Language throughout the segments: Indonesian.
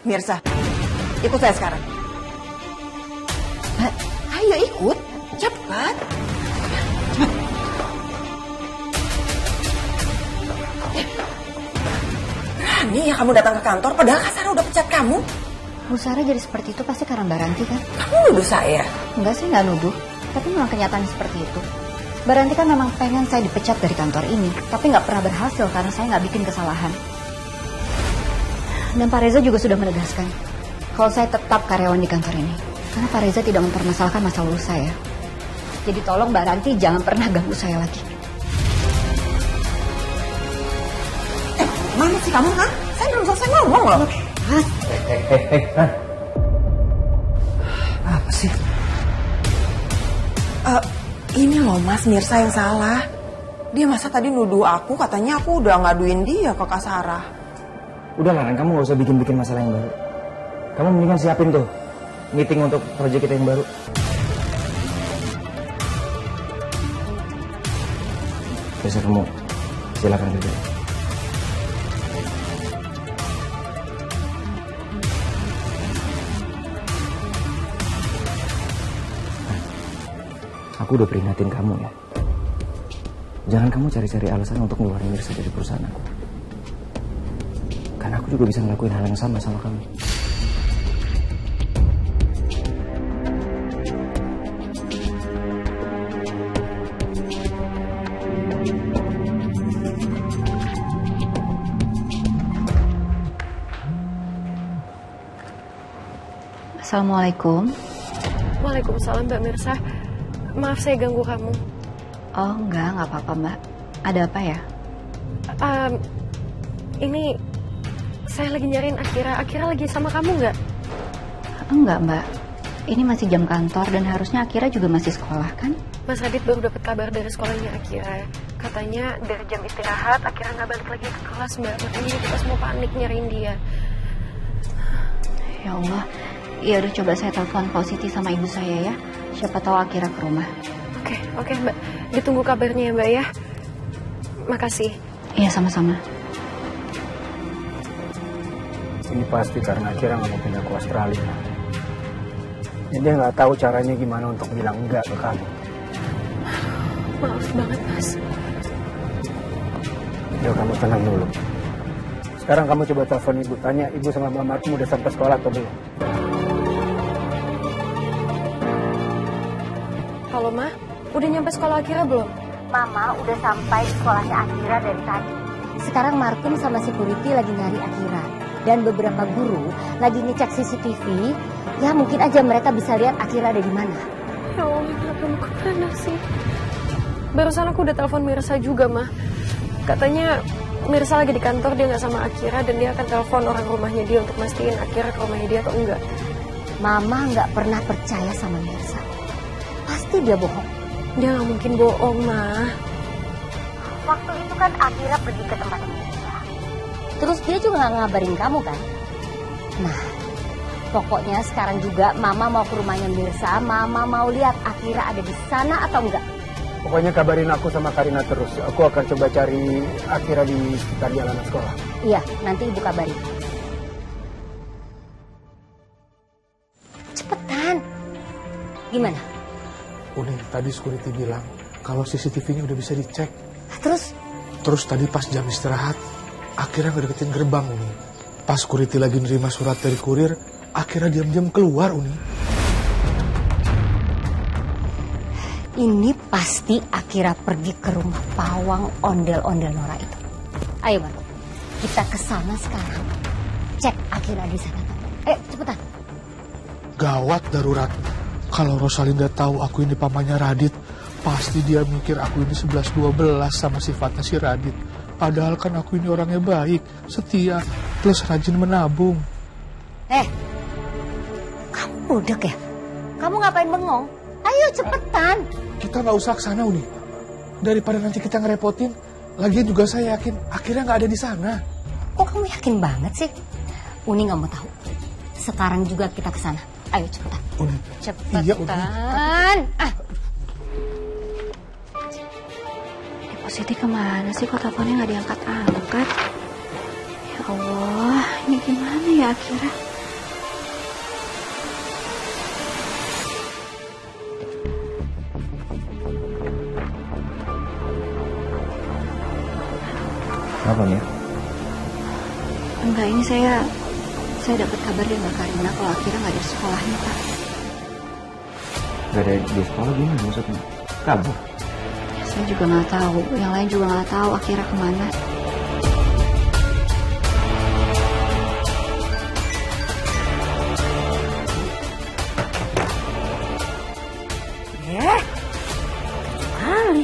Mirsa, ikut saya sekarang. Ayo ikut, cepat. Berani ya kamu datang ke kantor, padahal Kak Sarah udah pecat kamu. Bu Sarah jadi seperti itu pasti karena Mbak Ranti kan? Kamu nuduh saya? Enggak sih, nggak nuduh. Tapi memang kenyataan seperti itu. Mbak Ranti kan memang pengen saya dipecat dari kantor ini, tapi nggak pernah berhasil karena saya nggak bikin kesalahan. Dan Pak Reza juga sudah menegaskan kalau saya tetap karyawan di kantor ini, karena Pak Reza tidak mempermasalahkan masa lalu saya. Jadi tolong Mbak Ranti jangan pernah ganggu saya lagi. Mana sih kamu, ha? Saya belum selesai ngomong loh. Apa sih? Ini loh Mas, Mirsa yang salah. Dia masa tadi nuduh aku, katanya aku udah ngaduin dia ke Kak Sarah. Udah lah, kamu gak usah bikin-bikin masalah yang baru. Kamu mendingan siapin tuh meeting untuk proyek kita yang baru. Bisa kamu silakan kerja. Aku udah peringatin kamu ya. Jangan kamu cari-cari alasan untuk ngeluarin Mirsa dari perusahaan aku. Karena aku juga bisa ngelakuin hal yang sama kamu. Assalamualaikum. Waalaikumsalam Mbak Mirsa. Maaf saya ganggu kamu. Oh nggak apa-apa Mbak. Ada apa ya? Ini saya lagi nyariin Akira. Akira lagi sama kamu nggak? Enggak Mbak. Ini masih jam kantor dan harusnya Akira juga masih sekolah kan? Mas Radit baru dapat kabar dari sekolahnya Akira. Katanya dari jam istirahat Akira nggak balik lagi ke kelas Mbak. Makanya kita semua panik nyariin dia. Ya Allah. Ya udah coba saya telepon Positi sama ibu saya ya. Siapa tahu Akira ke rumah. Oke Mbak. Ditunggu kabarnya ya Mbak ya. Makasih. Iya sama-sama. Ini pasti karena Akira nggak mau pindah ke Australia. Jadi dia nggak tahu caranya gimana untuk bilang enggak ke kamu. Maaf banget Mas. Yuk kamu tenang dulu. Sekarang kamu coba telepon ibu. Tanya ibu sama mamamu udah sampai sekolah atau belum. Halo Ma, udah nyampe sekolah Akira belum? Mama udah sampai sekolahnya Akira dari tadi. Sekarang Martin sama security lagi nyari Akira. Dan beberapa guru lagi ngecek CCTV. Ya mungkin aja mereka bisa lihat Akira ada di mana. Ya Allah, kenapa mau kemana sih? Barusan aku udah telepon Mirsa juga, Ma. Katanya Mirsa lagi di kantor, dia nggak sama Akira. Dan dia akan telepon orang rumahnya dia untuk mastiin Akira ke rumahnya dia atau enggak. Mama nggak pernah percaya sama Mirsa. Pasti dia bohong. Dia nggak mungkin bohong, Ma. Waktu itu kan Akira pergi ke tempat Mirsa. Terus dia juga nggak ngabarin kamu kan? Nah, pokoknya sekarang juga Mama mau ke rumahnya Mirsa. Mama mau lihat Akira ada di sana atau enggak. Pokoknya kabarin aku sama Karina terus. Aku akan coba cari Akira di sekitar jalanan sekolah. Iya, nanti ibu kabarin. Cepetan. Gimana? Uni, tadi security bilang kalau CCTV-nya udah bisa dicek. Terus? Terus tadi pas jam istirahat, Akira ngedeketin gerbang, Uni. Pas security lagi nerima surat dari kurir, Akira diam-diam keluar, Uni. Ini pasti Akira pergi ke rumah pawang ondel-ondel Nora itu. Ayo, Marco. Kita ke sana sekarang. Cek Akira di sana. Ayo, cepetan. Gawat darurat. Kalau Rosalinda tahu aku ini pamannya Radit, pasti dia mikir aku ini 11-12 sama sifatnya si Radit. Padahal kan aku ini orangnya baik, setia, plus rajin menabung. Kamu bodoh ya? Kamu ngapain bengong? Ayo cepetan. Kita nggak usah ke sana, Uni. Daripada nanti kita ngerepotin, lagian juga saya yakin akhirnya nggak ada di sana. Kok kamu yakin banget sih? Uni nggak mau tahu. Sekarang juga kita ke sana. Ayo cepetan. Uni. Cepetan. Iya, Uni. Positi kemana sih? Kok teleponnya nggak diangkat-angkat? Ya Allah, ini gimana ya Akira? Apa Mir? Enggak, ini saya dapat kabar dari Mbak Karina kalau Akira nggak ada di sekolahnya, Pak. Gak ada di sekolah gimana maksudnya? Kabur? Saya juga nggak tahu, yang lain juga nggak tahu Akira kemana. Kali.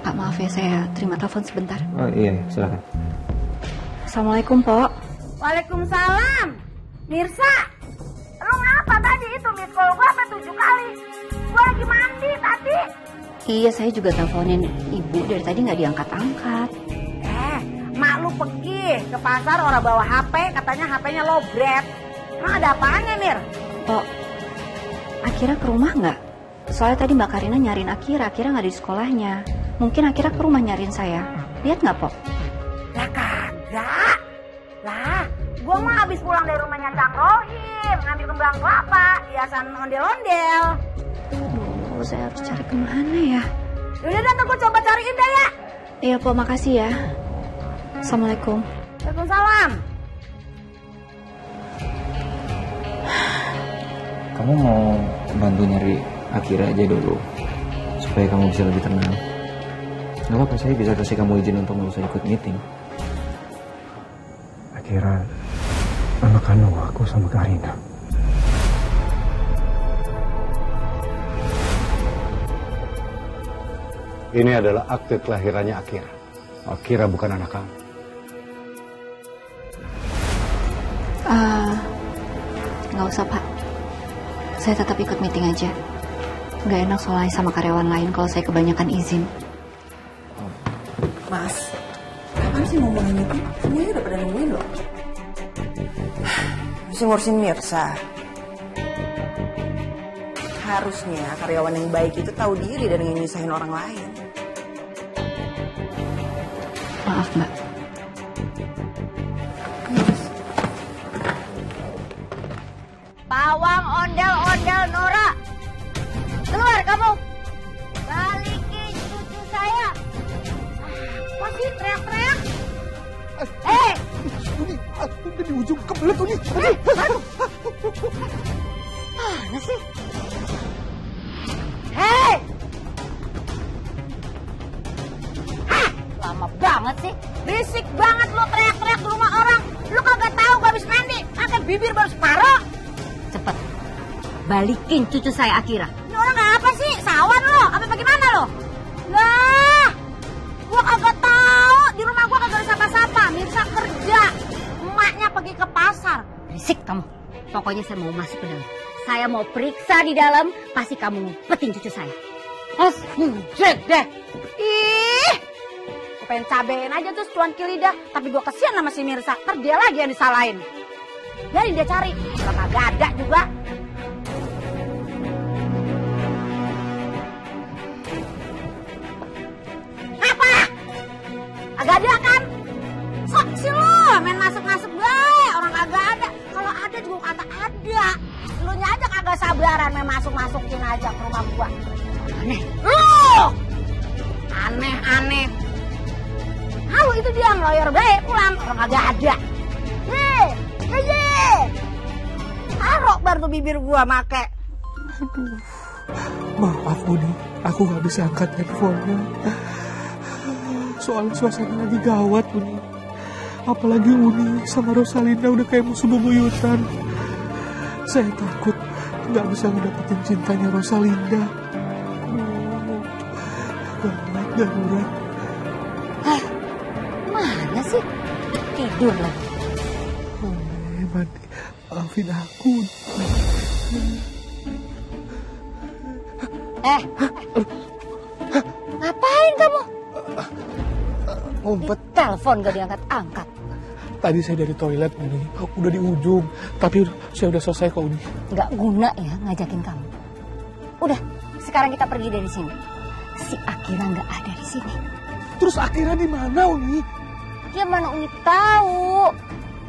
Pak, maaf ya, saya terima telepon sebentar. Oh iya, silakan. Assalamualaikum, Pok. Waalaikumsalam. Mirsa, lu ngapa tadi itu miss call gua sampai 7 kali? Gua lagi mandi tadi. Iya, saya juga teleponin ibu dari tadi nggak diangkat-angkat. Mak lu pergi ke pasar orang bawa HP, katanya HP-nya lowbat. Emang ada apaan ya, Mir? Pok, Akira ke rumah nggak? Soalnya tadi Mbak Karina nyariin Akira nggak di sekolahnya. Mungkin Akira ke rumah nyariin saya. Lihat nggak, Pok? Lah kagak. Lah, gua mah habis pulang dari rumahnya Kang Rohim, ngambil kembang kelapa, hiasan ondel-ondel. Aduh, saya harus cari kemana ya? Yaudah, ntar gua coba cariin deh ya. Iya, Pok, makasih ya. Assalamualaikum. Waalaikumsalam. Kamu mau bantu nyari Akira aja dulu supaya kamu bisa lebih tenang. Gak apa-apa, saya bisa kasih kamu izin untuk nggak usah ikut meeting. Akira anak kandung aku sama Karina. Ini adalah akte kelahirannya Akira. Akira bukan anak kamu. Nggak usah, Pak. Saya tetap ikut meeting aja. Nggak enak soalnya sama karyawan lain kalau saya kebanyakan izin. Mas, kapan sih mau mulai meeting? Semuanya udah pada nungguin loh. Mesti ngurusin Mirsa. Harusnya karyawan yang baik itu tahu diri dan ingin nyusahin orang lain. Maaf, Mbak. Pawang ondel-ondel Nora. Keluar kamu. Balikin cucu saya. Masih teriak-teriak. Udah di ujung kebelet Uni. Mana sih? Hei! Lama banget sih. Berisik banget lo teriak-teriak di rumah orang. Lu kagak tahu gua habis mandi. Makan bibir baru separuh. Cepet. Balikin cucu saya Akira. Ini orang apa sih? Sawan lo? Apa bagaimana lo? Lah, gua kagak tahu. Di rumah gua kagak ada siapa-siapa. Mirsa kerja. Emaknya pergi ke pasar. Berisik kamu. Pokoknya saya mau masuk ke dalam. Saya mau periksa di dalam. Pasti kamu ngumpetin cucu saya. Terus, jek deh. Ih, gue pengen cabein aja tuh cuanki lidah. Tapi gue kesian sama si Mirsa. Ntar dia lagi yang disalahin. Biarin dia cari. Kalau kagak ada juga. Apa? Agak ada kan? Sok sih lo main masuk-masuk bae. Orang kagak ada. Kalau ada juga kata ada. Lu nya aja kagak sabaran main masuk-masukin aja ke rumah gua. Aneh. Lu! Aneh-aneh. Halo itu dia ngeloyor bae pulang. Orang kagak ada. Hei! Taruh baru tuh bibir gua make. Aduh, maaf Uni, aku gak bisa angkat handphonenya. Soalnya suasana lagi gawat Uni. Apalagi Uni sama Rosalinda udah kayak musuh bebuyutan. Saya takut gak bisa ngedapetin cintanya Rosalinda. Gawat darurat. Mana sih? Tidur lagi. Mandi, maafin aku. Ngapain kamu? Ngumpet. Telepon gak diangkat-angkat. Tadi saya dari toilet Uni, udah di ujung. Tapi saya udah selesai kok Uni. Gak guna ya ngajakin kamu. Udah, sekarang kita pergi dari sini. Si Akira gak ada di sini. Terus Akira di mana Uni? Ya mana Uni tahu.